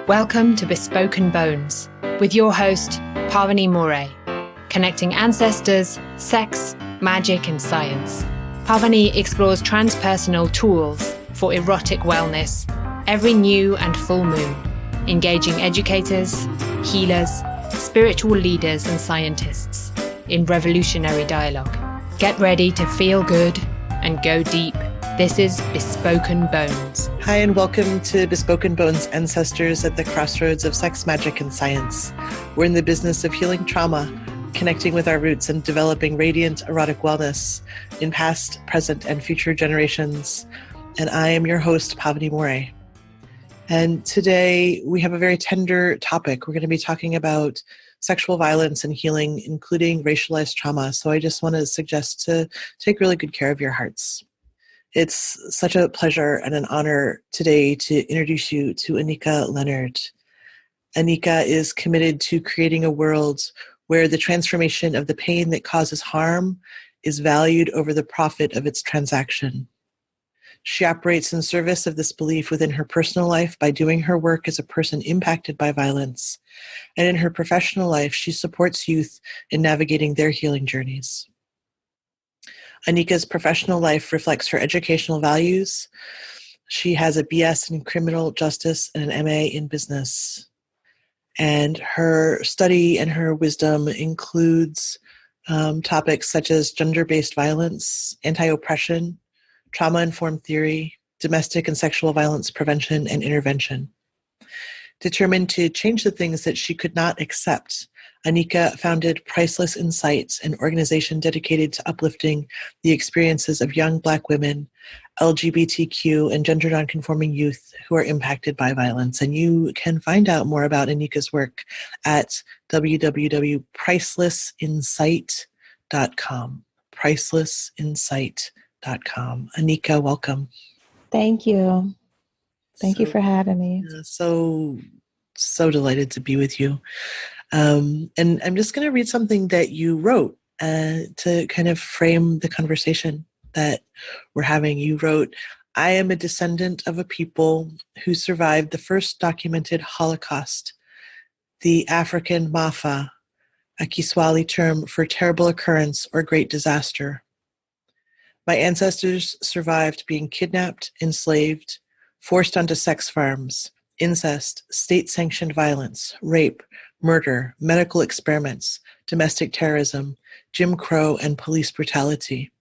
Welcome to Bespoken Bones with your host, Pavini Moray, connecting ancestors, sex, magic, and science. Pavini explores transpersonal tools for erotic wellness every new and full moon, engaging educators, healers, spiritual leaders, and scientists in revolutionary dialogue. Get ready to feel good and go deep. This is Bespoken Bones. Hi, and welcome to Bespoken Bones, ancestors at the crossroads of sex, magic, and science. We're in the business of healing trauma, connecting with our roots, and developing radiant erotic wellness in past, present, and future generations. And I am your host, Pavini Moray. And today we have a very tender topic. We're going to be talking about sexual violence and healing, including racialized trauma. So I just want to suggest to take really good care of your hearts. It's such a pleasure and an honor today to introduce you to Annika Leonard. Annika is committed to creating a world where the transformation of the pain that causes harm is valued over the profit of its transaction. She operates in service of this belief within her personal life by doing her work as a person impacted by violence. And in her professional life, she supports youth in navigating their healing journeys. Annika's professional life reflects her educational values. She has a BS in criminal justice and an MA in business. And her study and her wisdom includes topics such as gender-based violence, anti-oppression, trauma-informed theory, domestic and sexual violence prevention and intervention. Determined to change the things that she could not accept, Annika founded Priceless, Incite, an organization dedicated to uplifting the experiences of young Black women, LGBTQ, and gender nonconforming youth who are impacted by violence. And you can find out more about Annika's work at www.pricelessincite.com. Pricelessincite.com. Annika, welcome. Thank you. Thank you for having me. So delighted to be with you. And I'm just going to read something that you wrote to kind of frame the conversation that we're having. You wrote, "I am a descendant of a people who survived the first documented Holocaust, the African Maafa, a Kiswahili term for terrible occurrence or great disaster. My ancestors survived being kidnapped, enslaved, forced onto sex farms, incest, state-sanctioned violence, rape, murder, medical experiments, domestic terrorism, Jim Crow, and police brutality.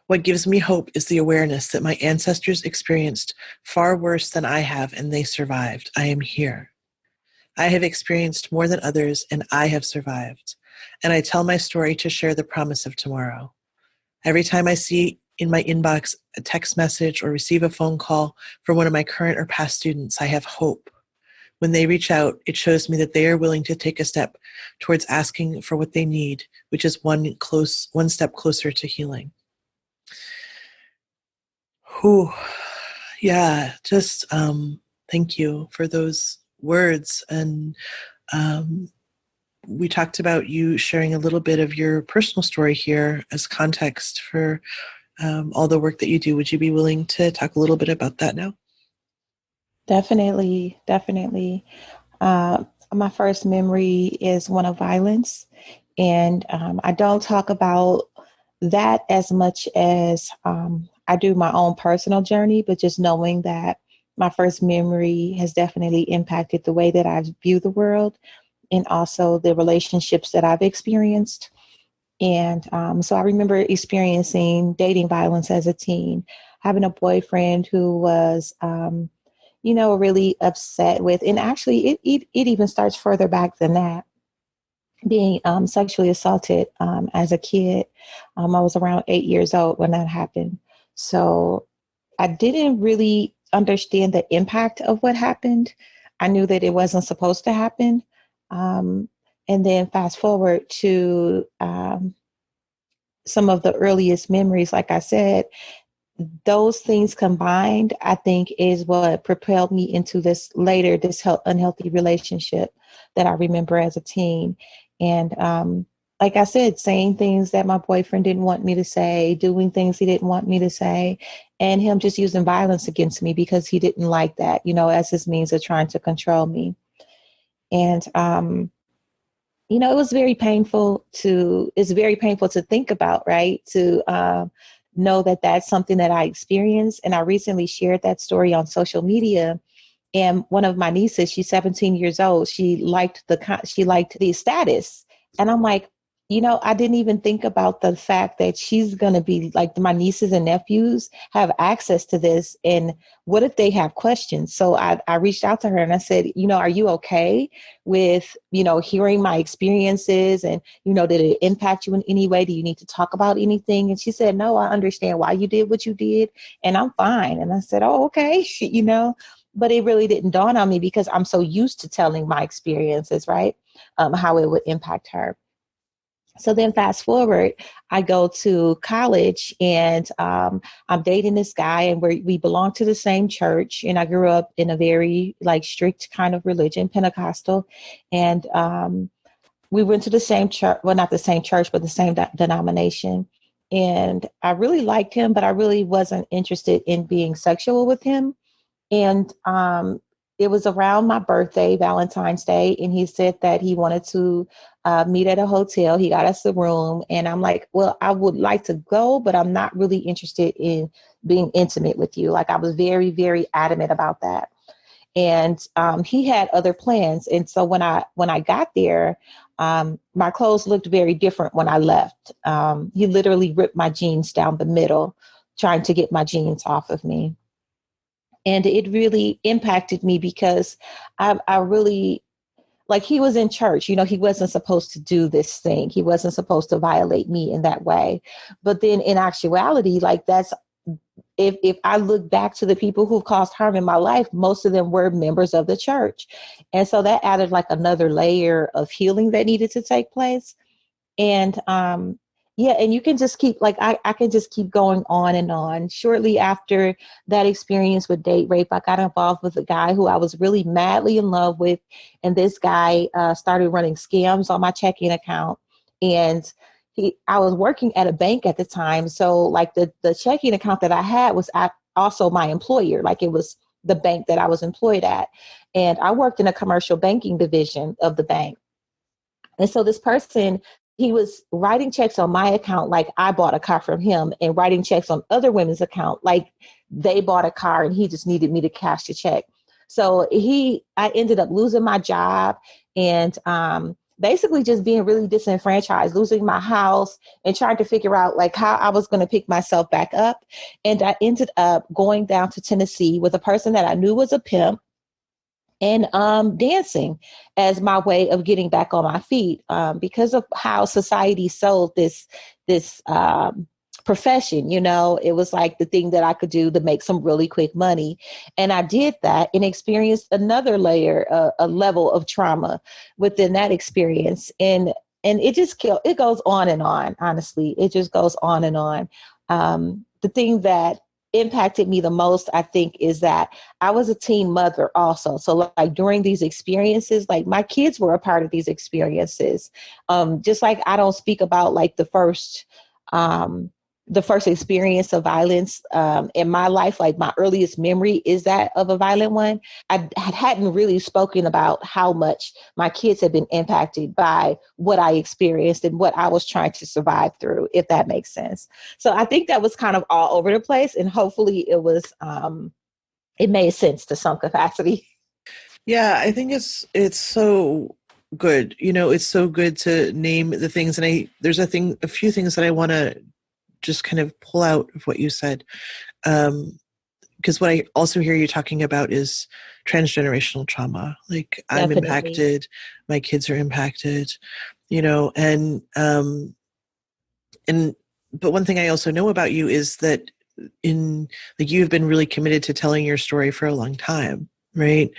What gives me hope is the awareness that my ancestors experienced far worse than I have, and they survived. I am here. I have experienced more than others, and I have survived. And I tell my story to share the promise of tomorrow. Every time I see in my inbox a text message or receive a phone call from one of my current or past students, I have hope. When they reach out, it shows me that they are willing to take a step towards asking for what they need, which is one step closer to healing." Whew. Yeah, just thank you for those words. And we talked about you sharing a little bit of your personal story here as context for all the work that you do. Would you be willing to talk a little bit about that now? Definitely. My first memory is one of violence. And I don't talk about that as much as I do my own personal journey, but just knowing that my first memory has definitely impacted the way that I view the world and also the relationships that I've experienced. And so I remember experiencing dating violence as a teen, having a boyfriend who was, really upset with, and actually it even starts further back than that, being sexually assaulted as a kid. I was around 8 years old when that happened. So I didn't really understand the impact of what happened. I knew that it wasn't supposed to happen. And then fast forward to some of the earliest memories, like I said, those things combined, I think, is what propelled me into this unhealthy relationship that I remember as a teen. And like I said, saying things that my boyfriend didn't want me to say, doing things he didn't want me to say. and him just using violence against me because he didn't like that, as his means of trying to control me. And, it was very painful it's very painful to think about, right? To know that that's something that I experienced. And I recently shared that story on social media. And one of my nieces, she's 17 years old. She liked the status. And I'm like, I didn't even think about the fact that she's going to be like, my nieces and nephews have access to this. And what if they have questions? So I reached out to her and I said, are you okay with, hearing my experiences? And, did it impact you in any way? Do you need to talk about anything? And she said, no, I understand why you did what you did. And I'm fine. And I said, oh, okay. But it really didn't dawn on me because I'm so used to telling my experiences, right? How it would impact her. So then fast forward, I go to college and I'm dating this guy and we belong to the same church. And I grew up in a very strict kind of religion, Pentecostal. And we went to the same church, well, not the same church, but the same denomination. And I really liked him, but I really wasn't interested in being sexual with him. And it was around my birthday, Valentine's Day, and he said that he wanted to meet at a hotel. He got us a room, and I'm like, well, I would like to go, but I'm not really interested in being intimate with you. Like I was very, very adamant about that. And he had other plans. And so when I got there, my clothes looked very different when I left. He literally ripped my jeans down the middle, trying to get my jeans off of me. And it really impacted me because I really, he was in church, he wasn't supposed to do this thing. He wasn't supposed to violate me in that way. But then in actuality, that's, if I look back to the people who've caused harm in my life, most of them were members of the church. And so that added another layer of healing that needed to take place. And, and you can just keep, I can just keep going on and on. Shortly after that experience with date rape, I got involved with a guy who I was really madly in love with. And this guy started running scams on my checking account. And I was working at a bank at the time. So the checking account that I had was also my employer. It was the bank that I was employed at. And I worked in a commercial banking division of the bank. And so this person, he was writing checks on my account like I bought a car from him, and writing checks on other women's account like they bought a car and he just needed me to cash the check. So I ended up losing my job and basically just being really disenfranchised, losing my house and trying to figure out how I was going to pick myself back up. And I ended up going down to Tennessee with a person that I knew was a pimp, and dancing as my way of getting back on my feet because of how society sold this profession. It was the thing that I could do to make some really quick money. And I did that and experienced another layer, a level of trauma within that experience. And it just it goes on and on. Honestly, it just goes on and on. The thing that impacted me the most, I think, is that I was a teen mother also. So during these experiences, my kids were a part of these experiences. Just I don't speak about the first experience of violence in my life, my earliest memory is that of a violent one. I hadn't really spoken about how much my kids had been impacted by what I experienced and what I was trying to survive through, if that makes sense. So I think that was kind of all over the place, and hopefully it made sense to some capacity. Yeah, I think it's so good. It's so good to name the things. And there's a few things that I want to just kind of pull out of what you said. Because what I also hear you talking about is transgenerational trauma. I'm Definitely. impacted, my kids are impacted, but one thing I also know about you is that you've been really committed to telling your story for a long time, right?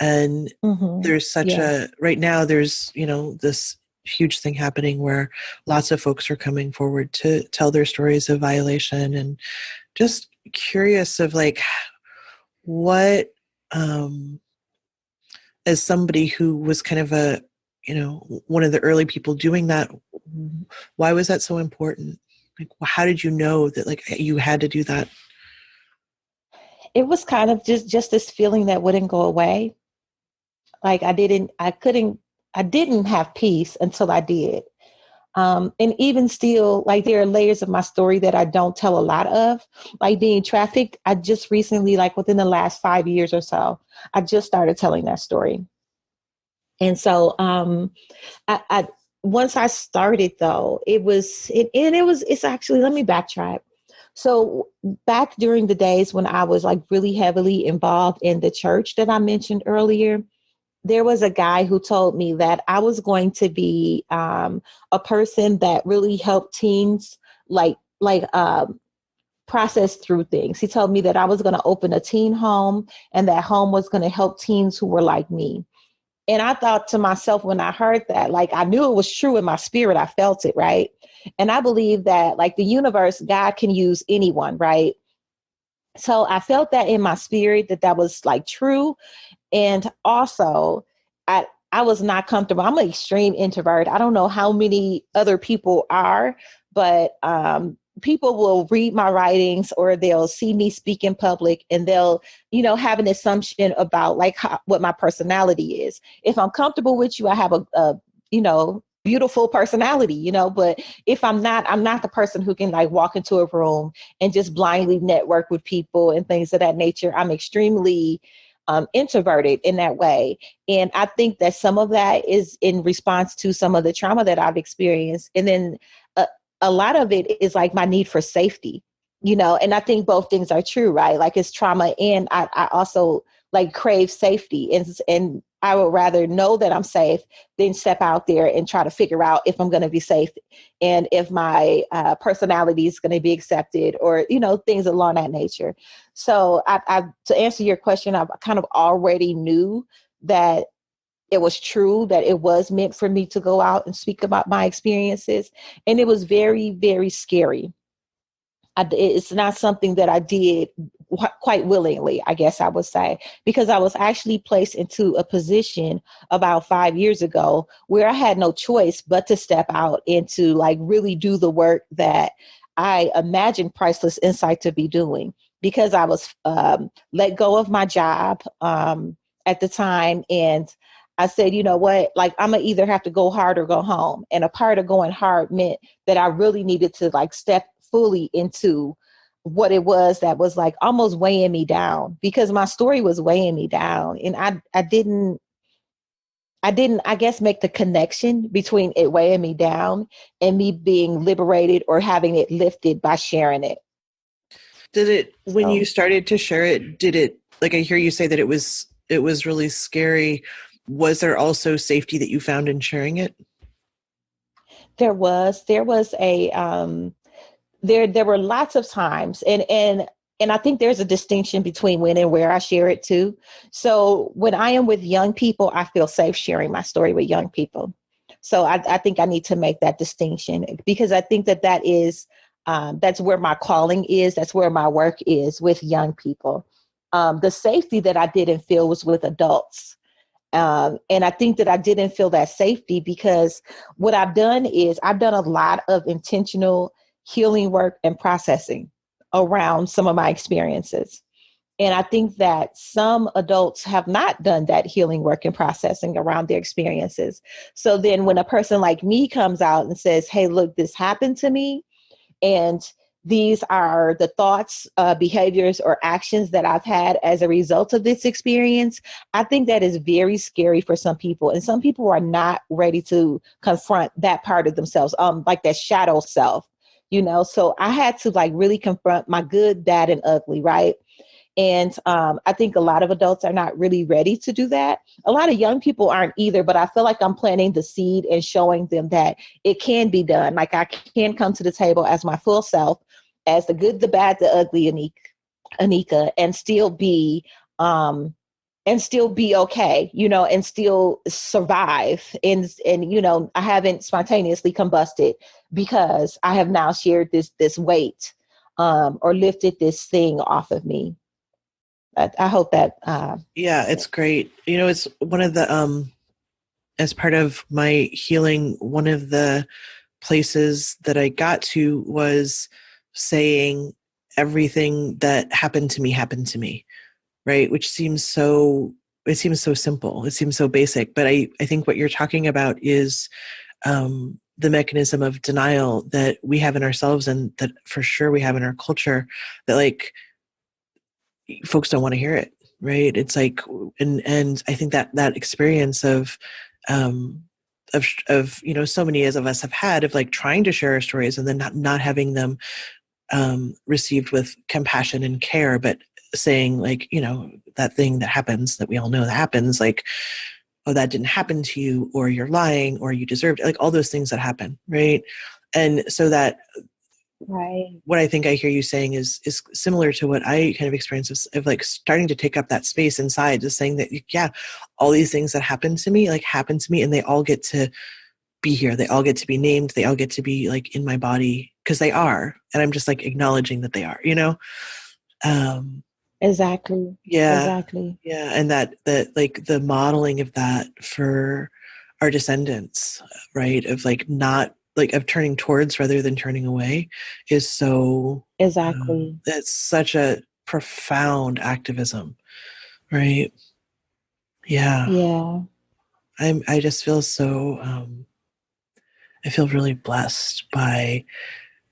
And there's such right now there's, this huge thing happening where lots of folks are coming forward to tell their stories of violation, and just curious of what, as somebody who was kind of one of the early people doing that, why was that so important? How did you know that you had to do that? It was kind of just this feeling that wouldn't go away. Like I didn't have peace until I did. And even still, like there are layers of my story that I don't tell a lot of, like being trafficked. I just recently, like within the last 5 years or so, I just started telling that story. And so I once I started though, it's actually, let me backtrack. So back during the days when I was like really heavily involved in the church that I mentioned earlier, there was a guy who told me that I was going to be a person that really helped teens process through things. He told me that I was going to open a teen home, and that home was going to help teens who were like me. And I thought to myself when I heard that, like I knew it was true in my spirit. I felt it, right? And I believe that like the universe, God can use anyone, right? So I felt that in my spirit that was like true. And also, I was not comfortable. I'm an extreme introvert. I don't know how many other people are, but people will read my writings or they'll see me speak in public and they'll, have an assumption about like what my personality is. If I'm comfortable with you, I have a beautiful personality, but if I'm not the person who can like walk into a room and just blindly network with people and things of that nature. I'm extremely introverted in that way. And I think that some of that is in response to some of the trauma that I've experienced. And then a lot of it is like my need for safety, and I think both things are true, right? Like it's trauma. And I also like crave safety, and I would rather know that I'm safe than step out there and try to figure out if I'm going to be safe and if my personality is going to be accepted or, things along that nature. So I to answer your question, I kind of already knew that it was true, that it was meant for me to go out and speak about my experiences. And it was very, very scary. It's not something that I did quite willingly, I guess I would say, because I was actually placed into a position about 5 years ago where I had no choice but to step out and to like really do the work that I imagined Priceless Incite to be doing, because I was let go of my job at the time. And I said, you know what, like I'm gonna either have to go hard or go home. And a part of going hard meant that I really needed to like step fully into what it was that was like almost weighing me down, because my story was weighing me down. And I didn't, I guess, make the connection between it weighing me down and me being liberated or having it lifted by sharing it. Did it, when you started to share it, did it, like I hear you say that it was really scary. Was there also safety that you found in sharing it? There was there were lots of times, and I think there's a distinction between when and where I share it too. So when I am with young people, I feel safe sharing my story with young people. So I think I need to make that distinction, because I think that is that's where my calling is. That's where my work is, with young people. The safety that I didn't feel was with adults. And I think that I didn't feel that safety because what I've done is I've done a lot of intentional healing work and processing around some of my experiences. And I think that some adults have not done that healing work and processing around their experiences. So then when a person like me comes out and says, hey, look, this happened to me, and these are the thoughts, behaviors, or actions that I've had as a result of this experience, I think that is very scary for some people. And some people are not ready to confront that part of themselves, like that shadow self, So I had to like really confront my good, bad, and ugly, right? And I think a lot of adults are not really ready to do that. A lot of young people aren't either, but I feel like I'm planting the seed and showing them that it can be done. Like I can come to the table as my full self, as the good, the bad, the ugly Annika, and still be okay, and still survive. And I haven't spontaneously combusted because I have now shared this weight or lifted this thing off of me. I hope that. Yeah, it's great. It's one of the, as part of my healing, one of the places that I got to was saying, everything that happened to me, right? Which seems so, it seems so simple. It seems so basic. But I think what you're talking about is the mechanism of denial that we have in ourselves, and that for sure we have in our culture, that like folks don't want to hear it, right? It's like, and I think that experience of so many of us have had, of like trying to share our stories and then not having them received with compassion and care, but saying like, that thing that happens, that we all know that happens, like, oh, that didn't happen to you, or you're lying, or you deserved it, like all those things that happen, right? And so that, Right. what I think I hear you saying is similar to what I kind of experienced of like starting to take up that space inside, just saying that, yeah, all these things that happen to me, and they all get to be here. They all get to be named. They all get to be like in my body, because they are. And I'm just like acknowledging that they are, Exactly. Yeah. Exactly. Yeah. And that like the modeling of that for our descendants, right? Of like not like of turning towards rather than turning away is so, Exactly. that's such a profound activism, right? Yeah. Yeah. I just feel so, I feel really blessed by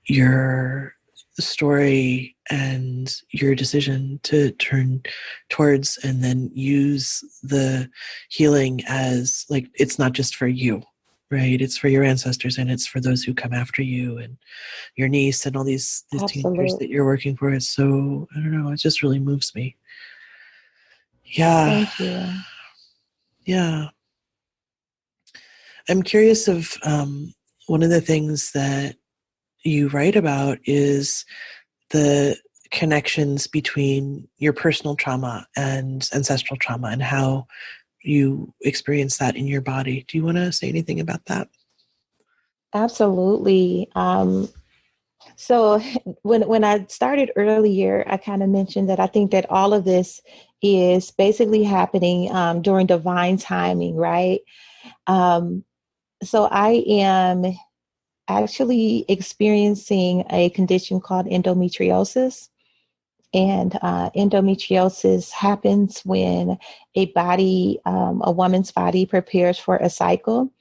your story and your decision to turn towards and then use the healing as like, it's not just for you, right? It's for your ancestors, and it's for those who come after you, and your niece, and all these teenagers that Absolutely. you're working for. It's so, I don't know, it just really moves me. Yeah. Thank you. Yeah. I'm curious of one of the things that you write about is the connections between your personal trauma and ancestral trauma, and how you experience that in your body. Do you want to say anything about that? Absolutely. So when I started earlier, I kind of mentioned that I think that all of this is basically happening during divine timing, right? Um, so I am actually experiencing a condition called endometriosis. And endometriosis happens when a woman's body prepares for a cycle.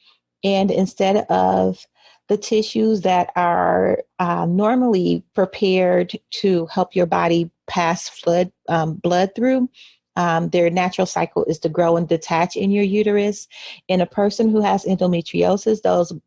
And instead of the tissues that are normally prepared to help your body pass blood through, their natural cycle is to grow and detach in your uterus. In a person who has endometriosis,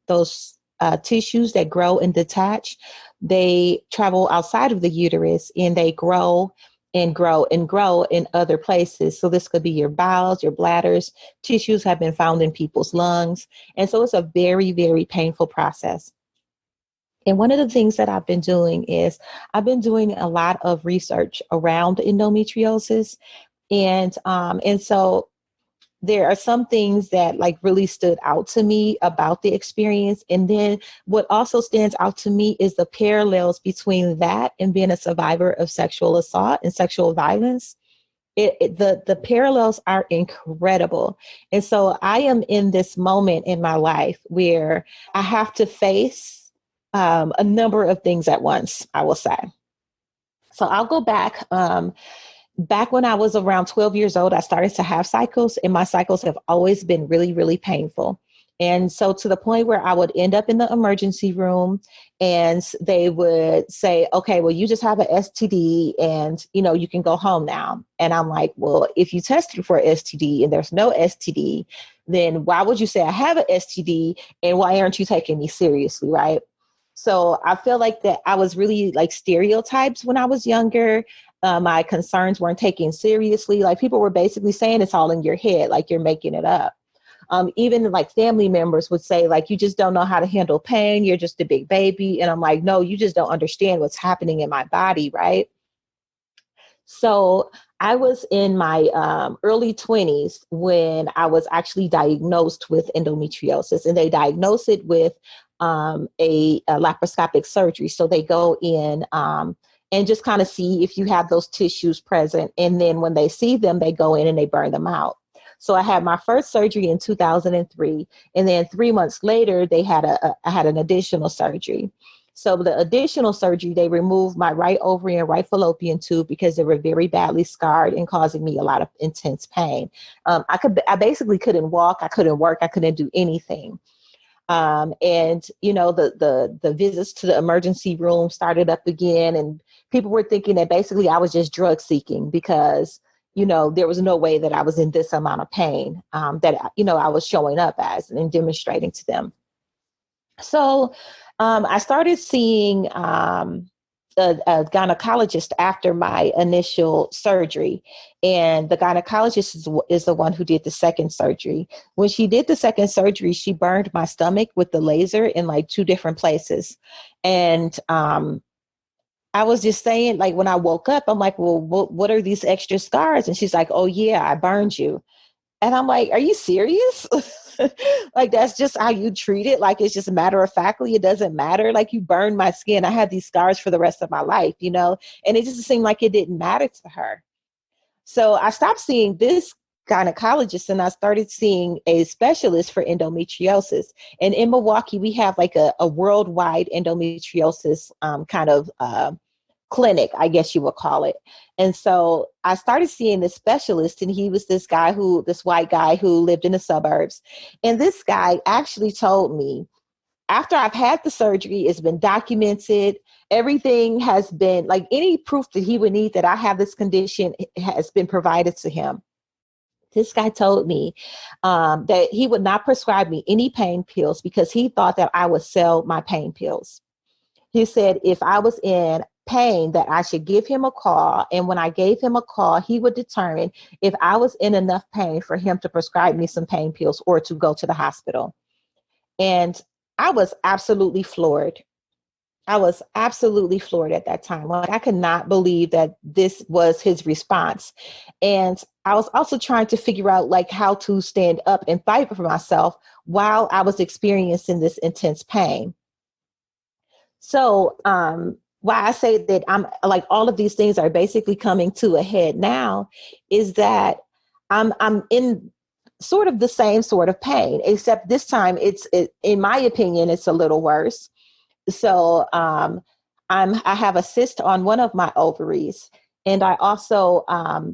those tissues that grow and detach, they travel outside of the uterus and they grow and grow and grow in other places. So this could be your bowels, your bladders. Tissues have been found in people's lungs. And so it's a very, very painful process. And one of the things that I've been doing is I've been doing a lot of research around endometriosis. And so there are some things that like really stood out to me about the experience. And then what also stands out to me is the parallels between that and being a survivor of sexual assault and sexual violence. The parallels are incredible. And so I am in this moment in my life where I have to face a number of things at once, I will say. So I'll go back. Back when I was around 12 years old, I started to have cycles, and my cycles have always been really, really painful. And so to the point where I would end up in the emergency room and they would say, okay, well, you just have an STD and, you can go home now. And I'm like, well, if you tested for STD and there's no STD, then why would you say I have an STD and why aren't you taking me seriously, right? So I feel like that I was really like stereotypes when I was younger. My concerns weren't taken seriously. Like people were basically saying it's all in your head, like you're making it up. Even like family members would say like, you just don't know how to handle pain. You're just a big baby. And I'm like, no, you just don't understand what's happening in my body. Right. So I was in my early 20s when I was actually diagnosed with endometriosis, and they diagnosed it with a laparoscopic surgery. So they go in and just kind of see if you have those tissues present. And then when they see them, they go in and they burn them out. So I had my first surgery in 2003. And then 3 months later, I had an additional surgery. So the additional surgery, they removed my right ovary and right fallopian tube because they were very badly scarred and causing me a lot of intense pain. I basically couldn't walk, I couldn't work, I couldn't do anything. And the visits to the emergency room started up again, and people were thinking that basically I was just drug seeking because there was no way that I was in this amount of pain that I was showing up as and demonstrating to them. So I started seeing a gynecologist after my initial surgery. And the gynecologist is the one who did the second surgery. When she did the second surgery, she burned my stomach with the laser in like 2 different places. And I was just saying, like, when I woke up, I'm like, well, what are these extra scars? And she's like, oh, yeah, I burned you. And I'm like, are you serious? Like, that's just how you treat it? Like, it's just matter of factly, it doesn't matter. Like, you burned my skin. I had these scars for the rest of my life, and it just seemed like it didn't matter to her. So I stopped seeing this gynecologist and I started seeing a specialist for endometriosis. And in Milwaukee, we have like a worldwide endometriosis kind of clinic, I guess you would call it. And so I started seeing this specialist, and he was this white guy who lived in the suburbs. And this guy actually told me, after I've had the surgery, it's been documented. Everything has been, like, any proof that he would need that I have this condition has been provided to him. This guy told me that he would not prescribe me any pain pills because he thought that I would sell my pain pills. He said if I was in pain, that I should give him a call. And when I gave him a call, he would determine if I was in enough pain for him to prescribe me some pain pills or to go to the hospital. And I was absolutely floored. I was absolutely floored at that time. Like, I could not believe that this was his response. And I was also trying to figure out, like, how to stand up and fight for myself while I was experiencing this intense pain. So, why I say that I'm like, all of these things are basically coming to a head now is that I'm in sort of the same sort of pain, except this time in my opinion, it's a little worse. So I have a cyst on one of my ovaries. And I also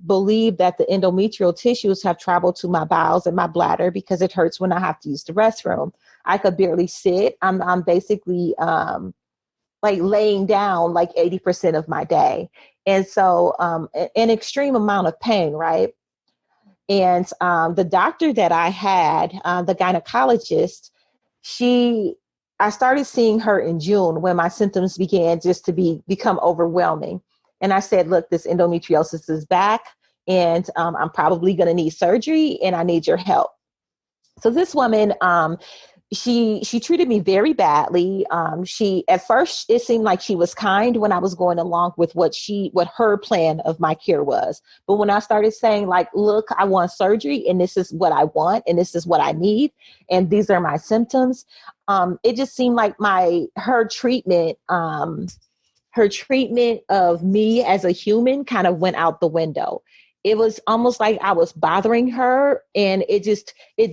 believe that the endometrial tissues have traveled to my bowels and my bladder because it hurts when I have to use the restroom. I could barely sit. I'm basically like laying down like 80% of my day. And so an extreme amount of pain, right? And the doctor that I had, the gynecologist, I started seeing her in June when my symptoms began just to become overwhelming. And I said, look, this endometriosis is back, and I'm probably going to need surgery, and I need your help. So this woman, she treated me very badly. At first, it seemed like she was kind when I was going along with what her plan of my cure was. But when I started saying, like, look, I want surgery, and this is what I want, and this is what I need, and these are my symptoms, it just seemed like her treatment of me as a human kind of went out the window. It was almost like I was bothering her, and it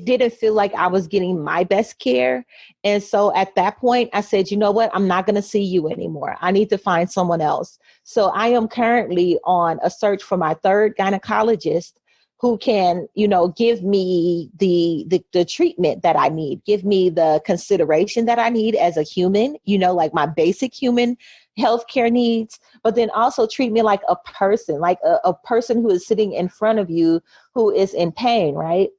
didn't feel like I was getting my best care. And so at that point, I said, you know what? I'm not going to see you anymore. I need to find someone else. So I am currently on a search for my third gynecologist who can, give me the treatment that I need, give me the consideration that I need as a human, like my basic human healthcare needs, but then also treat me like a person, like a person who is sitting in front of you who is in pain, right?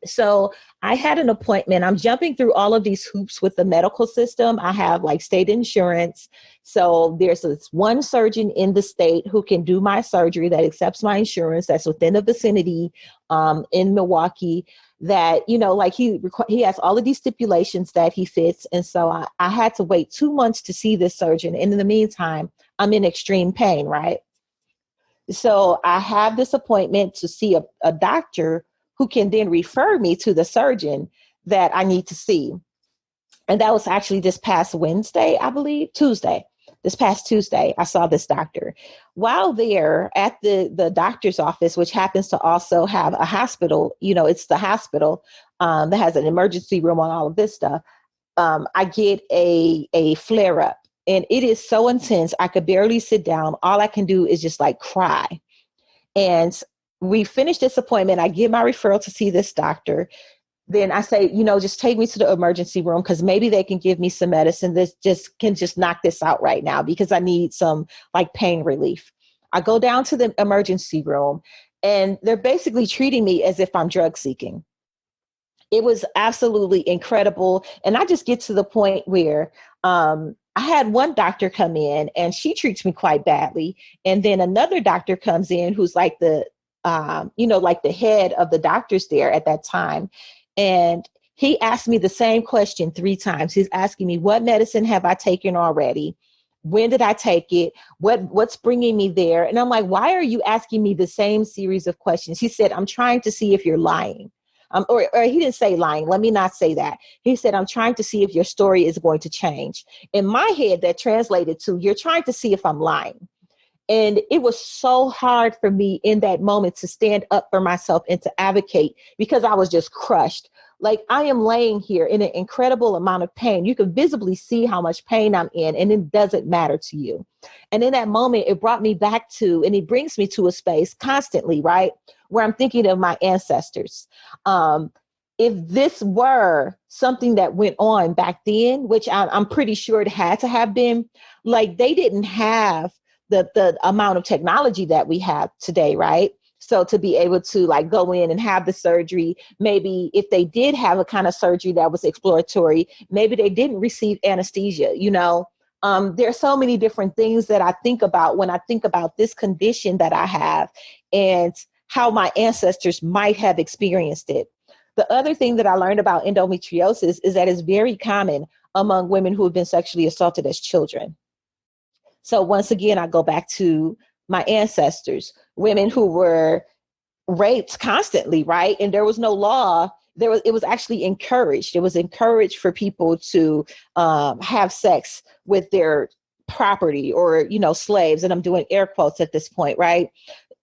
So I had an appointment. I'm jumping through all of these hoops with the medical system. I have like state insurance. So there's this one surgeon in the state who can do my surgery that accepts my insurance, that's within the vicinity in Milwaukee, that, like he has all of these stipulations that he fits. And so I had to wait 2 months to see this surgeon. And in the meantime, I'm in extreme pain, right? So I have this appointment to see a doctor who can then refer me to the surgeon that I need to see. And that was actually this past Wednesday, I believe, this past Tuesday, I saw this doctor. While there at the doctor's office, which happens to also have a hospital, it's the hospital that has an emergency room on all of this stuff. I get a flare up, and it is so intense. I could barely sit down. All I can do is just like cry. And we finish this appointment. I get my referral to see this doctor. Then I say, just take me to the emergency room, because maybe they can give me some medicine that can knock this out right now, because I need some like pain relief. I go down to the emergency room, and they're basically treating me as if I'm drug seeking. It was absolutely incredible. And I just get to the point where I had one doctor come in, and she treats me quite badly. And then another doctor comes in who's like like the head of the doctors there at that time. And he asked me the same question 3 times. He's asking me, what medicine have I taken already? When did I take it? What's bringing me there? And I'm like, why are you asking me the same series of questions? He said, I'm trying to see if you're lying. Or he didn't say lying. Let me not say that. He said, I'm trying to see if your story is going to change. In my head, that translated to, you're trying to see if I'm lying. And it was so hard for me in that moment to stand up for myself and to advocate, because I was just crushed. Like, I am laying here in an incredible amount of pain. You can visibly see how much pain I'm in, and it doesn't matter to you. And in that moment, it brought me back to, and it brings me to a space constantly, right, where I'm thinking of my ancestors. If this were something that went on back then, which I'm pretty sure it had to have been, like, they didn't have the amount of technology that we have today, right? So to be able to like go in and have the surgery, maybe if they did have a kind of surgery that was exploratory, maybe they didn't receive anesthesia, there are so many different things that I think about when I think about this condition that I have and how my ancestors might have experienced it. The other thing that I learned about endometriosis is that it's very common among women who have been sexually assaulted as children. So once again, I go back to my ancestors, women who were raped constantly, right? And there was no law. It was actually encouraged. It was encouraged for people to have sex with their property or, slaves. And I'm doing air quotes at this point, right?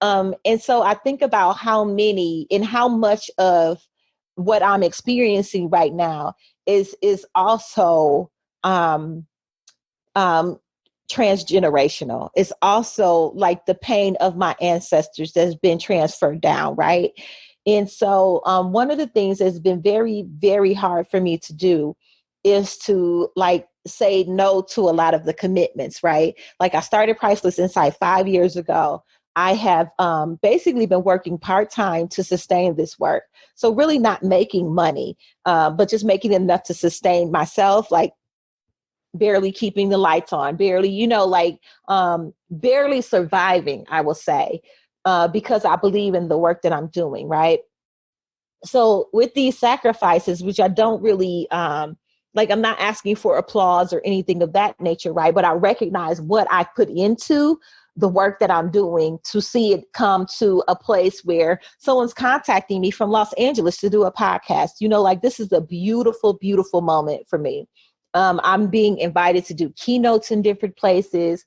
And so I think about how much of what I'm experiencing right now is also transgenerational. It's also like the pain of my ancestors that's been transferred down, right? And so one of the things that's been very, very hard for me to do is to like say no to a lot of the commitments, right? Like I started Priceless Incite 5 years ago. I have basically been working part-time to sustain this work. So really not making money, but just making enough to sustain myself, like barely keeping the lights on, barely, barely surviving, I will say, because I believe in the work that I'm doing, right? So with these sacrifices, which I don't really, I'm not asking for applause or anything of that nature, right? But I recognize what I put into the work that I'm doing to see it come to a place where someone's contacting me from Los Angeles to do a podcast. This is a beautiful, beautiful moment for me. I'm being invited to do keynotes in different places.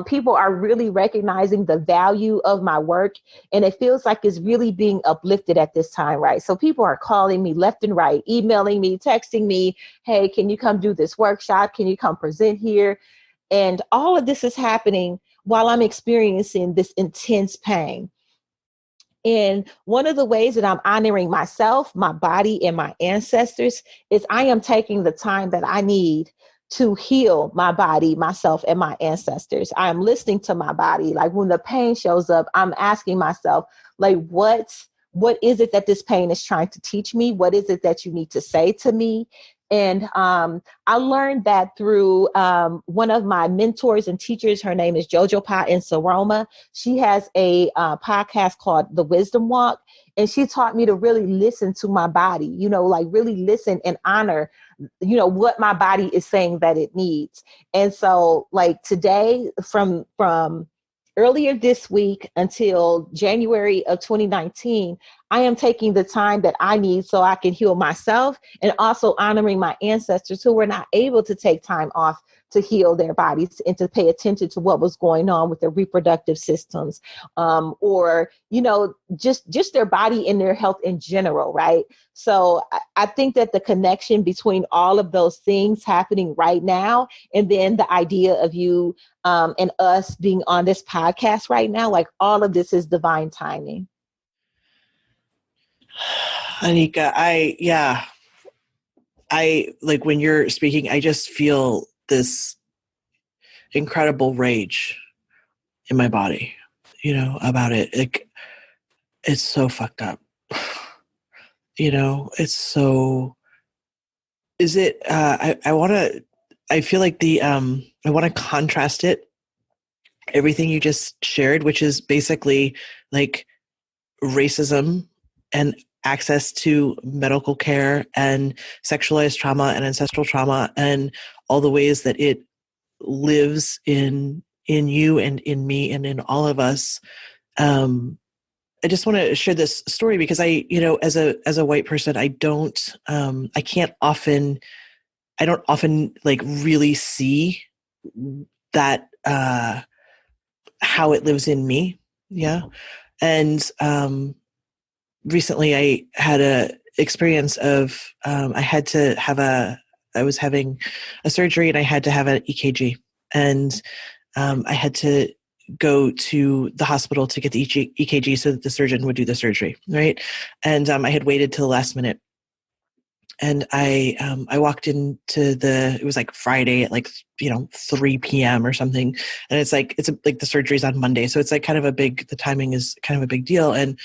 People are really recognizing the value of my work, and it feels like it's really being uplifted at this time, right? So people are calling me left and right, emailing me, texting me, hey, can you come do this workshop? Can you come present here? And all of this is happening while I'm experiencing this intense pain. And one of the ways that I'm honoring myself, my body, and my ancestors is I am taking the time that I need to heal my body, myself, and my ancestors. I am listening to my body. Like when the pain shows up, I'm asking myself, like, what is it that this pain is trying to teach me? What is it that you need to say to me? And I learned that through one of my mentors and teachers. Her name is Jojo Pa in Saroma. She has a podcast called The Wisdom Walk. And she taught me to really listen to my body, really listen and honor, what my body is saying that it needs. And so like today, from earlier this week until January of 2019, I am taking the time that I need so I can heal myself, and also honoring my ancestors who were not able to take time off to heal their bodies and to pay attention to what was going on with their reproductive systems, or, just their body and their health in general, right? So I think that the connection between all of those things happening right now, and then the idea of you and us being on this podcast right now, like all of this is divine timing. Annika, I like when you're speaking, I just feel this incredible rage in my body, about it. Like, it's so fucked up. It's so, is it, I feel like I want to contrast it, everything you just shared, which is basically like racism and access to medical care and sexualized trauma and ancestral trauma and all the ways that it lives in you and in me and in all of us. I just want to share this story because as a white person, I don't often like really see that, how it lives in me. Yeah. And, recently I had a experience of, I was having a surgery and I had to have an EKG, and, I had to go to the hospital to get the EKG so that the surgeon would do the surgery. Right. And, I had waited till the last minute, and I walked into it was like Friday at like, 3 PM or something. And it's like the surgery's on Monday. So it's like the timing is kind of a big deal. And,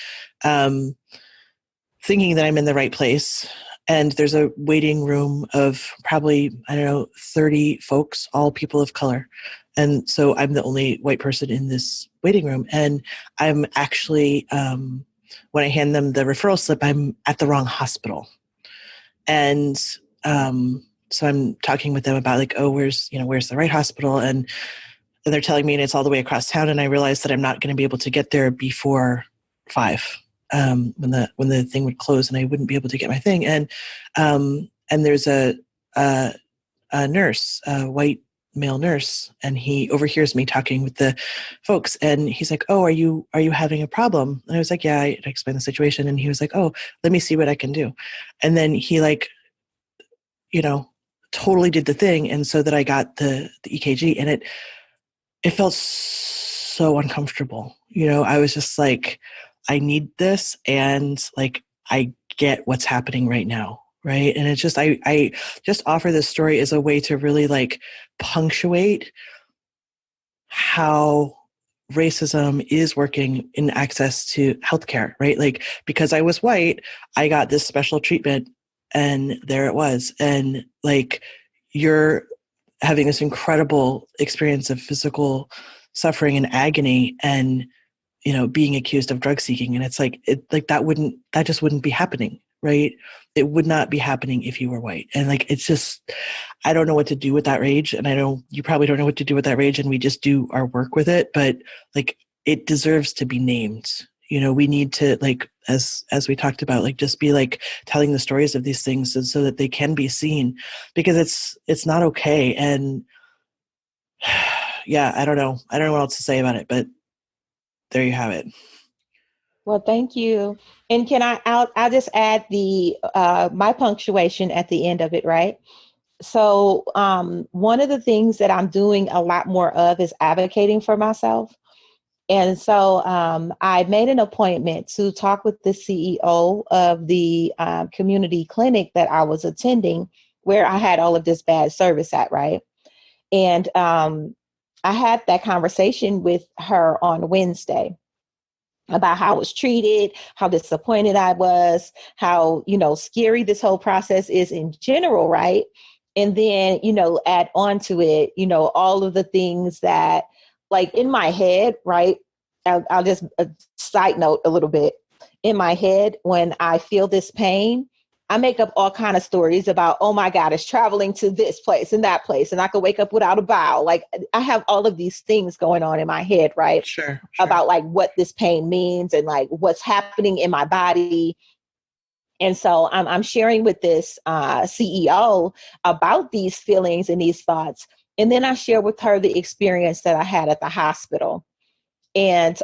thinking that I'm in the right place, and there's a waiting room of probably, 30 folks, all people of color. And so I'm the only white person in this waiting room. And I'm actually, when I hand them the referral slip, I'm at the wrong hospital. And, so I'm talking with them about like, oh, where's the right hospital? And they're telling me, and it's all the way across town. And I realized that I'm not going to be able to get there before 5. When the thing would close, and I wouldn't be able to get my thing. And there's a nurse, a white male nurse, and he overhears me talking with the folks, and he's like, "Oh, are you having a problem?" And I was like, "Yeah." I explained the situation, and he was like, "Oh, let me see what I can do." And then he totally did the thing, and so that I got the EKG, and it felt so uncomfortable. I was just like, I need this, and like I get what's happening right now, right? And it's just I just offer this story as a way to really like punctuate how racism is working in access to healthcare, right? Like, because I was white, I got this special treatment, and there it was. And like, you're having this incredible experience of physical suffering and agony, and being accused of drug seeking. And it's like, that just wouldn't be happening, right? It would not be happening if you were white. And like, it's just, I don't know what to do with that rage. And I know you probably don't know what to do with that rage, and we just do our work with it. But like, it deserves to be named. We need to, like, as we talked about, like, just be like telling the stories of these things so that they can be seen, because it's not okay. And yeah, I don't know what else to say about it, but there you have it. Well, thank you. And I'll just add the my punctuation at the end of it, right? So one of the things that I'm doing a lot more of is advocating for myself. And so I made an appointment to talk with the CEO of the community clinic that I was attending, where I had all of this bad service at, right? And I had that conversation with her on Wednesday about how I was treated, how disappointed I was, how, scary this whole process is in general, right? And then, add on to it, all of the things that, like, in my head, right? I'll just side note a little bit. In my head, when I feel this pain, I make up all kind of stories about, oh my God, it's traveling to this place and that place, and I could wake up without a bowel. Like I have all of these things going on in my head, right? Sure. About like what this pain means and like what's happening in my body. And so I'm sharing with this CEO about these feelings and these thoughts. And then I share with her the experience that I had at the hospital. And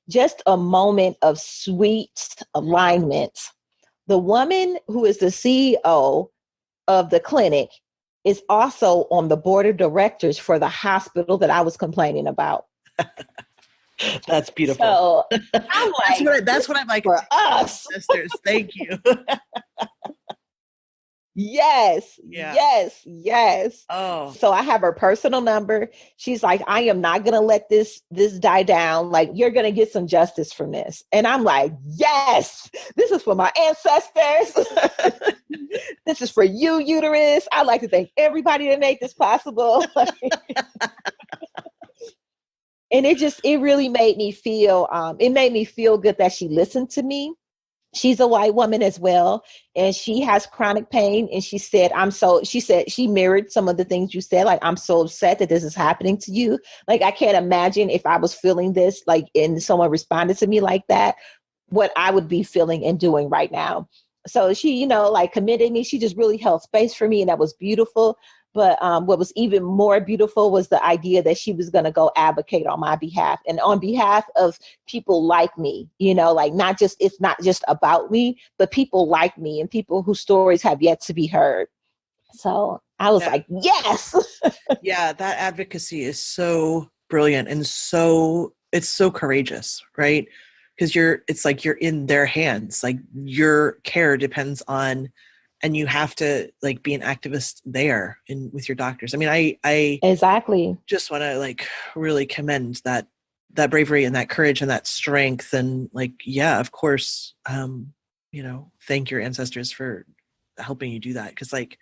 just a moment of sweet alignment. The woman who is the CEO of the clinic is also on the board of directors for the hospital that I was complaining about. That's beautiful. So I'm like, that's what I'm like for us. Sisters. Thank you. Yes. Yeah. Yes. Oh. So I have her personal number. She's like, I am not going to let this die down. Like, you're going to get some justice from this. And I'm like, yes, this is for my ancestors. This is for you, uterus. I'd like to thank everybody that made this possible. And it really made me feel, good that she listened to me. She's a white woman as well, and she has chronic pain. And she said, she mirrored some of the things you said. Like, I'm so upset that this is happening to you. Like, I can't imagine if I was feeling this, like, and someone responded to me like that, what I would be feeling and doing right now. So she, like, committed me. She just really held space for me, and that was beautiful. But what was even more beautiful was the idea that she was going to go advocate on my behalf and on behalf of people like me, like it's not just about me, but people like me and people whose stories have yet to be heard. So I was like, yes. Yeah, that advocacy is so brilliant and it's so courageous, right? Because it's like you're in their hands, like your care depends on. And you have to like be an activist there with your doctors. I mean, I exactly just want to like really commend that bravery and that courage and that strength. And like, yeah, of course, thank your ancestors for helping you do that. Cause like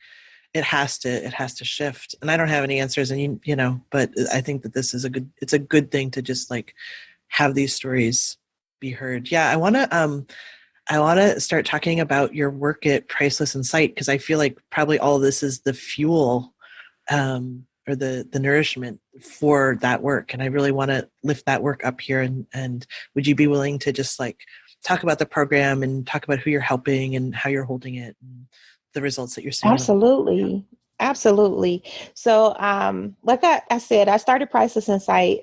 it has to shift. And I don't have any answers and but I think that this is it's a good thing to just like have these stories be heard. Yeah. I want to start talking about your work at Priceless Incite because I feel like probably all of this is the fuel or the nourishment for that work. And I really want to lift that work up here. And would you be willing to just like talk about the program and talk about who you're helping and how you're holding it and the results that you're seeing? Absolutely. Absolutely. So like I said, I started Priceless Incite.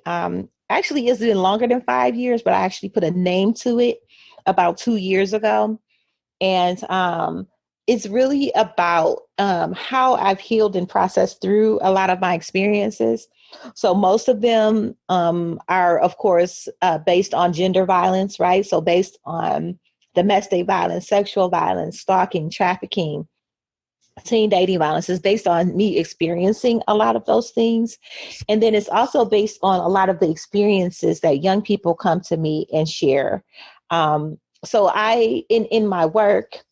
Actually, it's been longer than 5 years, but I actually put a name to it about 2 years ago. And it's really about how I've healed and processed through a lot of my experiences. So most of them are, of course, based on gender violence, right? So based on domestic violence, sexual violence, stalking, trafficking, teen dating violence is based on me experiencing a lot of those things. And then it's also based on a lot of the experiences that young people come to me and share. So in my work,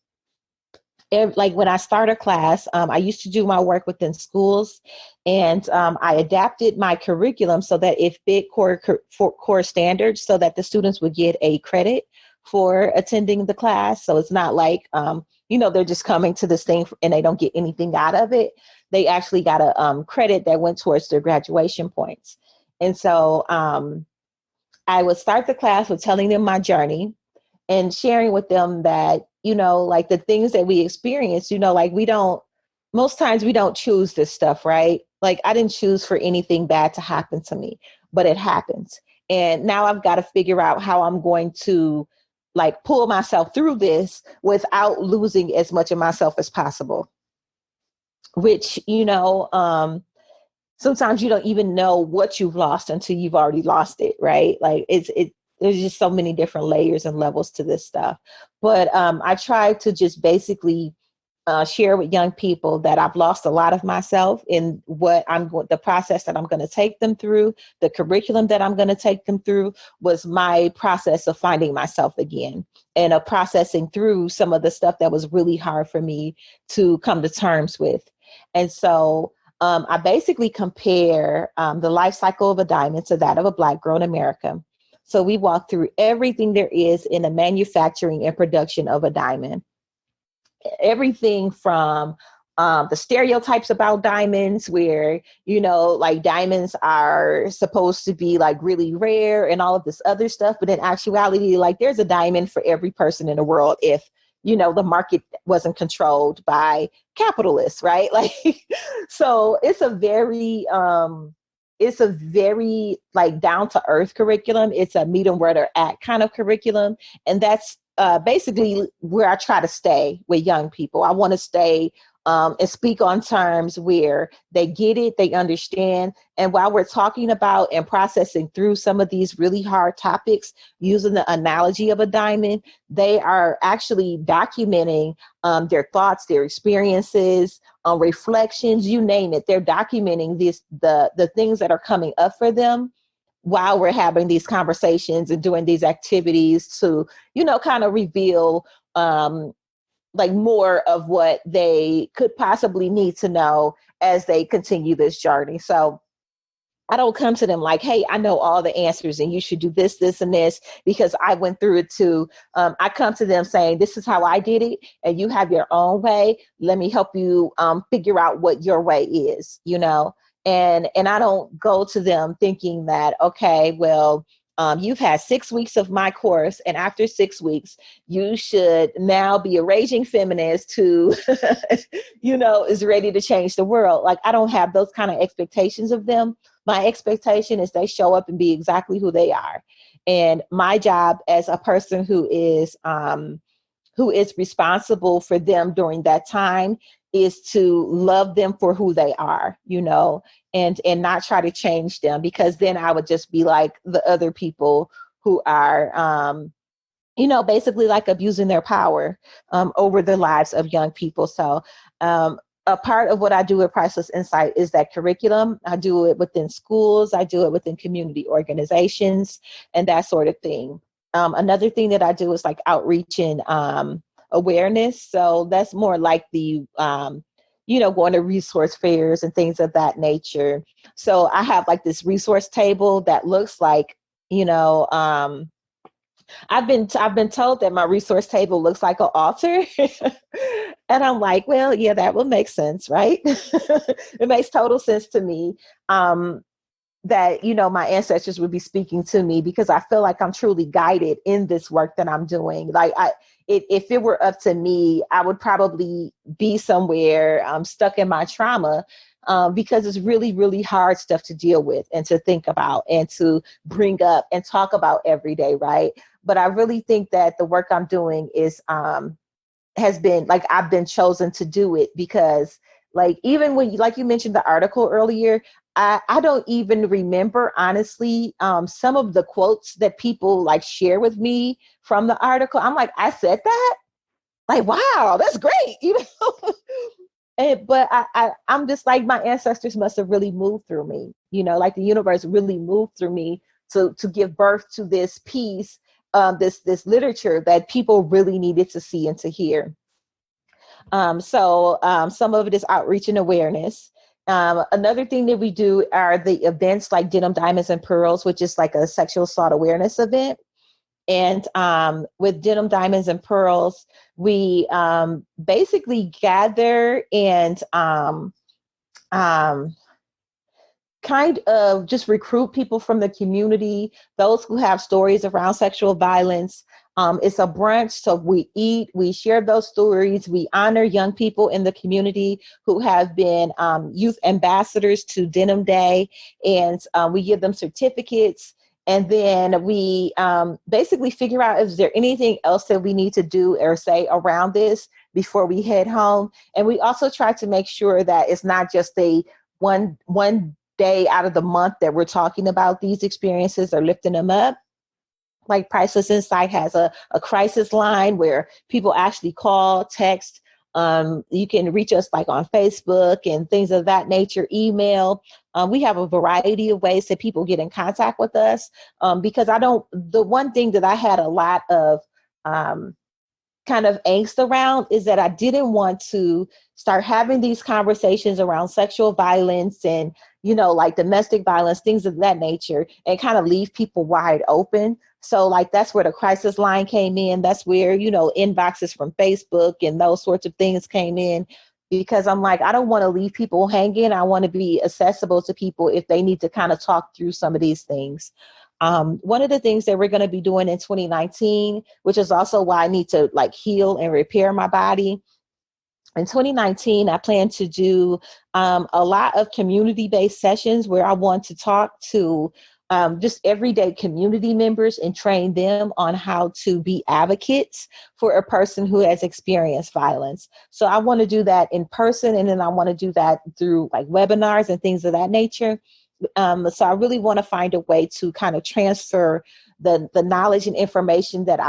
like when I start a class, I used to do my work within schools, and I adapted my curriculum so that it fit core standards so that the students would get a credit for attending the class. So it's not like, they're just coming to this thing and they don't get anything out of it. They actually got a credit that went towards their graduation points. And so I would start the class with telling them my journey and sharing with them that, like the things that we experience, like most times we don't choose this stuff, right? Like I didn't choose for anything bad to happen to me, but it happens. And now I've got to figure out how I'm going to like pull myself through this without losing as much of myself as possible, which, sometimes you don't even know what you've lost until you've already lost it, right? Like there's just so many different layers and levels to this stuff. But I try to just basically share with young people that I've lost a lot of myself in the process that I'm going to take them through. The curriculum that I'm going to take them through was my process of finding myself again and of processing through some of the stuff that was really hard for me to come to terms with. And so I basically compare the life cycle of a diamond to that of a Black girl in America. So we walk through everything there is in the manufacturing and production of a diamond. everything from the stereotypes about diamonds, where, like diamonds are supposed to be like really rare and all of this other stuff. But in actuality, like there's a diamond for every person in the world if, the market wasn't controlled by capitalists, right? Like, so it's a very like down to earth curriculum. It's a meet them where they're at kind of curriculum. And that's basically where I try to stay with young people. I want to stay and speak on terms where they get it, they understand. And while we're talking about and processing through some of these really hard topics, using the analogy of a diamond, they are actually documenting their thoughts, their experiences, reflections, you name it. They're documenting the things that are coming up for them while we're having these conversations and doing these activities to, kind of reveal like more of what they could possibly need to know as they continue this journey. So I don't come to them like, hey, I know all the answers and you should do this, this, and this because I went through it too. I come to them saying, this is how I did it and you have your own way. Let me help you figure out what your way is, and I don't go to them thinking that, okay, well, you've had 6 weeks of my course, and after 6 weeks, you should now be a raging feminist who, is ready to change the world. Like, I don't have those kind of expectations of them. My expectation is they show up and be exactly who they are. And my job as a person who is responsible for them during that time is to love them for who they are, and not try to change them, because then I would just be like the other people who are, basically like abusing their power over the lives of young people. So a part of what I do at Priceless Incite is that curriculum. I do it within schools. I do it within community organizations and that sort of thing. Another thing that I do is like outreach and awareness. So that's more like the, going to resource fairs and things of that nature. So I have like this resource table that looks like, I've been told that my resource table looks like an altar. And I'm like, well, yeah, that would make sense, right? It makes total sense to me. That, my ancestors would be speaking to me, because I feel like I'm truly guided in this work that I'm doing. Like if it were up to me, I would probably be somewhere stuck in my trauma because it's really, really hard stuff to deal with and to think about and to bring up and talk about every day. Right. But I really think that the work I'm doing has been like, I've been chosen to do it because, like, even when like you mentioned the article earlier, I don't even remember, honestly, some of the quotes that people like share with me from the article. I'm like, I said that? Like, wow, that's great, but I'm just like, my ancestors must have really moved through me, like the universe really moved through me to give birth to this piece, this literature that people really needed to see and to hear. So some of it is outreach and awareness. Another thing that we do are the events like Denim, Diamonds, and Pearls, which is like a sexual assault awareness event. And with Denim, Diamonds, and Pearls, we basically gather and kind of just recruit people from the community, those who have stories around sexual violence. It's a brunch, so we eat, we share those stories, we honor young people in the community who have been youth ambassadors to Denim Day, and we give them certificates. And then we basically figure out, is there anything else that we need to do or say around this before we head home? And we also try to make sure that it's not just a one day out of the month that we're talking about these experiences or lifting them up. Like Priceless Incite has a crisis line where people actually call, text. You can reach us like on Facebook and things of that nature, email. We have a variety of ways that people get in contact with us, because the one thing that I had a lot of kind of angst around is that I didn't want to start having these conversations around sexual violence and, like domestic violence, things of that nature, and kind of leave people wide open. So like, that's where the crisis line came in. That's where, inboxes from Facebook and those sorts of things came in, because I'm like, I don't want to leave people hanging. I want to be accessible to people if they need to kind of talk through some of these things. One of the things that we're going to be doing in 2019, which is also why I need to like heal and repair my body. In 2019, I plan to do a lot of community-based sessions where I want to talk to just everyday community members and train them on how to be advocates for a person who has experienced violence. So I want to do that in person, and then I want to do that through like webinars and things of that nature. So I really want to find a way to kind of transfer the knowledge and information that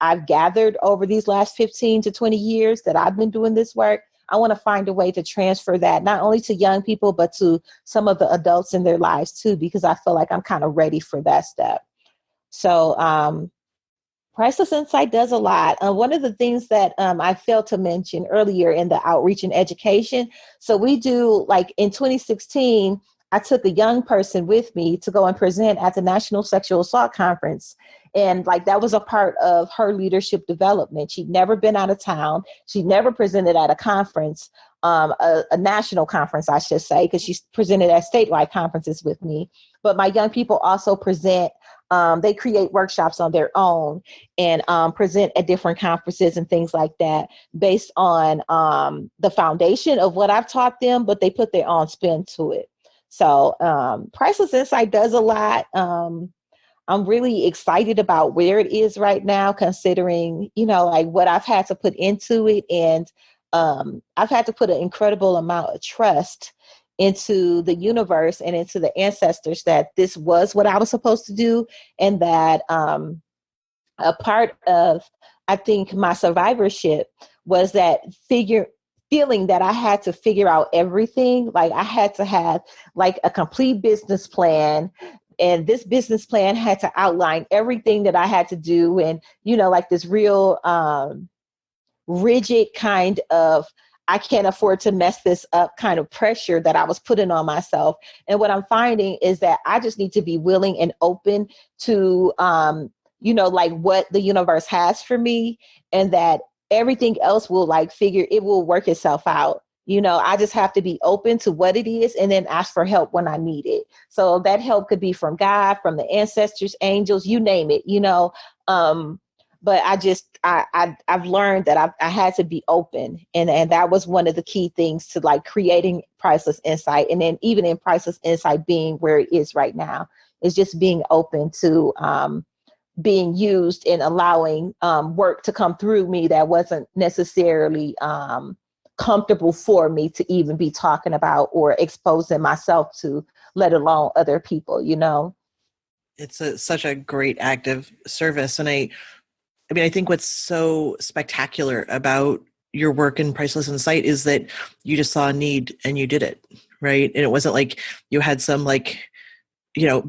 I've gathered over these last 15 to 20 years that I've been doing this work. I want to find a way to transfer that not only to young people, but to some of the adults in their lives too, because I feel like I'm kind of ready for that step. So Priceless Incite does a lot. One of the things that I failed to mention earlier in the outreach and education. So we do, like in 2016, I took a young person with me to go and present at the National Sexual Assault Conference. And like, that was a part of her leadership development. She'd never been out of town. She'd never presented at a conference, a national conference, I should say, because she's presented at statewide conferences with me. But my young people also present. They create workshops on their own and present at different conferences and things like that based on the foundation of what I've taught them, but they put their own spin to it. So Priceless Incite does a lot. I'm really excited about where it is right now, considering, like what I've had to put into it. And I've had to put an incredible amount of trust into the universe and into the ancestors that this was what I was supposed to do. And that a part of, I think, my survivorship was that feeling that I had to figure out everything. Like I had to have like a complete business plan. And this business plan had to outline everything that I had to do. And, like this real rigid kind of, I can't afford to mess this up kind of pressure that I was putting on myself. And what I'm finding is that I just need to be willing and open to, like what the universe has for me, and that everything else will it will work itself out. I just have to be open to what it is and then ask for help when I need it. So that help could be from God, from the ancestors, angels, you name it, but I've learned that I had to be open. And that was one of the key things to like creating Priceless Incite. And then even in Priceless Incite being where it is right now, is just being open to being used and allowing work to come through me that wasn't necessarily comfortable for me to even be talking about or exposing myself to, let alone other people, It's such a great act of service. And I think what's so spectacular about your work in Priceless Incite is that you just saw a need and you did it, right? And it wasn't like you had some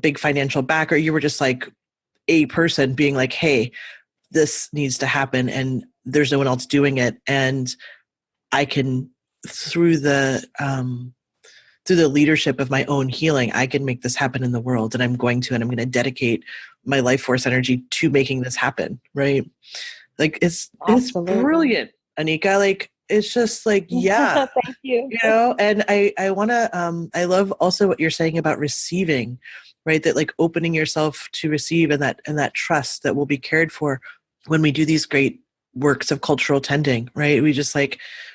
big financial backer. You were just like a person being like, hey, this needs to happen and there's no one else doing it. And I can, through the leadership of my own healing, I can make this happen in the world, and I'm going to dedicate my life force energy to making this happen. Right. Like it's brilliant, Annika. Like, it's just like, yeah, thank you. And I want to, I love also what you're saying about receiving, right? That like opening yourself to receive, and that trust that will be cared for when we do these great works of cultural tending, right?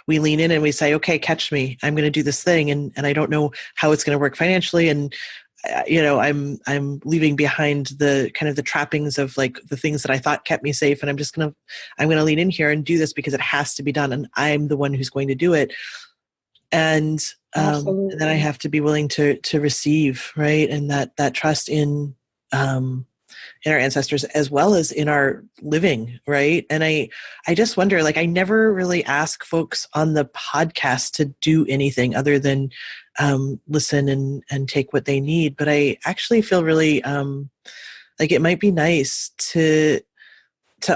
We lean in and we say, okay, catch me. I'm going to do this thing. And I don't know how it's going to work financially. And, I'm leaving behind the kind of the trappings of like the things that I thought kept me safe. And I'm going to lean in here and do this because it has to be done. And I'm the one who's going to do it. And then I have to be willing to receive, right? And that trust in our ancestors as well as in our living, right? And I just wonder, like, I never really ask folks on the podcast to do anything other than listen and take what they need. But I actually feel really like it might be nice to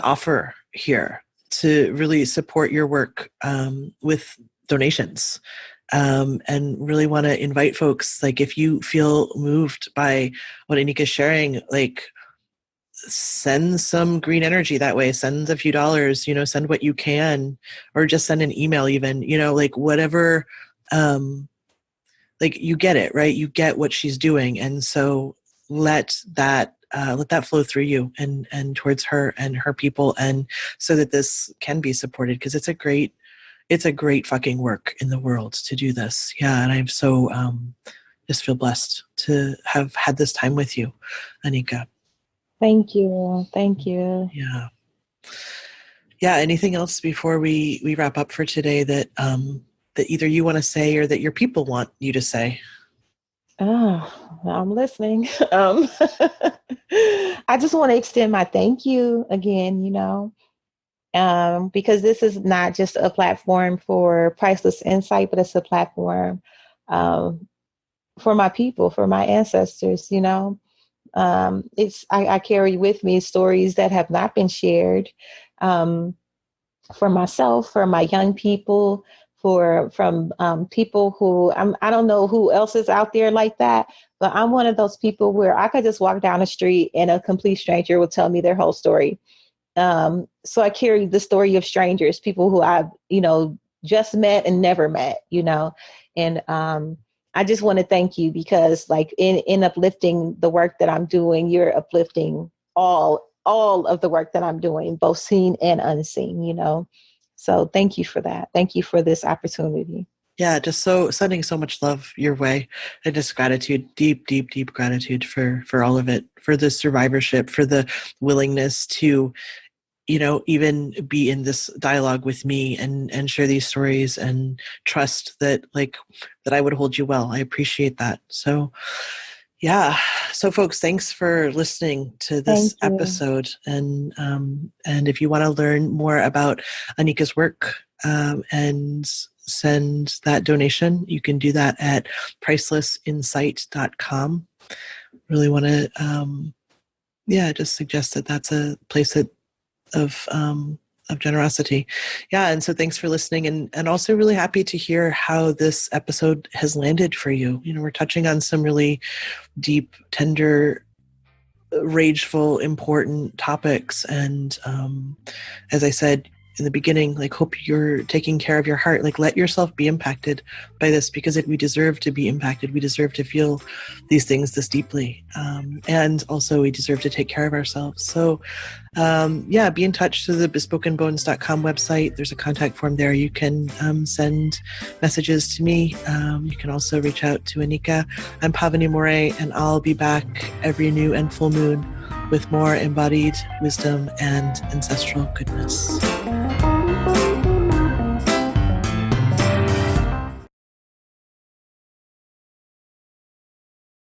offer here to really support your work with donations. and really want to invite folks, like, if you feel moved by what Annika's sharing, like, send some green energy that way, send a few dollars, send what you can, or just send an email even, like whatever, like, you get it, right? You get what she's doing. And so let that flow through you and towards her and her people. And so that this can be supported, because it's a great fucking work in the world to do this. Yeah. And I'm so, just feel blessed to have had this time with you, Annika. Thank you. Thank you. Yeah. Yeah. Anything else before we wrap up for today that either you want to say or that your people want you to say? Oh, I'm listening. I just want to extend my thank you again, because this is not just a platform for Priceless Insight, but it's a platform for my people, for my ancestors, I carry with me stories that have not been shared, for myself, for my young people, from people who I don't know who else is out there like that, but I'm one of those people where I could just walk down the street and a complete stranger will tell me their whole story. So I carry the story of strangers, people who I've, just met and never met, and I just want to thank you, because like in uplifting the work that I'm doing, you're uplifting all of the work that I'm doing, both seen and unseen, So thank you for that. Thank you for this opportunity. Yeah, just so sending so much love your way, and just gratitude, deep, deep, deep gratitude for all of it, for the survivorship, for the willingness to, even be in this dialogue with me and share these stories, and trust that I would hold you well. I appreciate that. So yeah. So folks, thanks for listening to this episode. And if you want to learn more about Annika's work, and send that donation, you can do that at pricelessincite.com. Really want to, just suggest that that's a place of generosity. Yeah. And so thanks for listening, and also really happy to hear how this episode has landed for you. We're touching on some really deep, tender, rageful, important topics. And as I said in the beginning, hope you're taking care of your heart. Let yourself be impacted by this, because we deserve to be impacted. We deserve to feel these things this deeply. And also we deserve to take care of ourselves. So be in touch to the bespokenbones.com website. There's a contact form there. You can send messages to me. You can also reach out to Annika. I'm Pavini Moray, and I'll be back every new and full moon with more embodied wisdom and ancestral goodness.